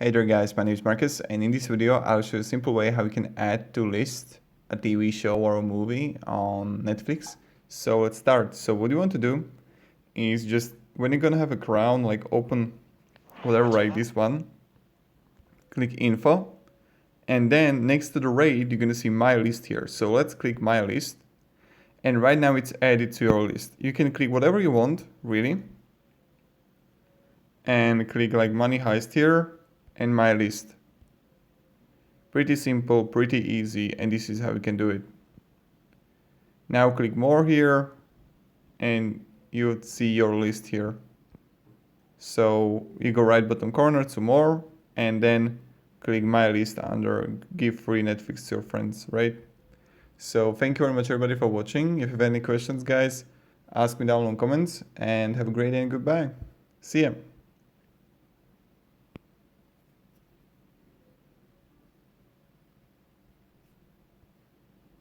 Hey there guys, my name is Marcus, and in this video I'll show you a simple way how you can add to list a TV show or a movie on Netflix. So let's start. So what you want to do is just, when you're gonna have a crown, like open whatever, like this one, click info, and then next to the rate you're gonna see my list here. So let's click my list, and right now it's added to your list. You can click whatever you want, really, and click like money heist here and my list. Pretty simple, pretty easy, and this is how you can do it. Now click more here and you would see your list here. So you go right bottom corner to more and then click my list under give free Netflix to your friends, right? So thank you very much everybody for watching. If you have any questions guys, ask me down in the comments, and have a great day and goodbye. See ya.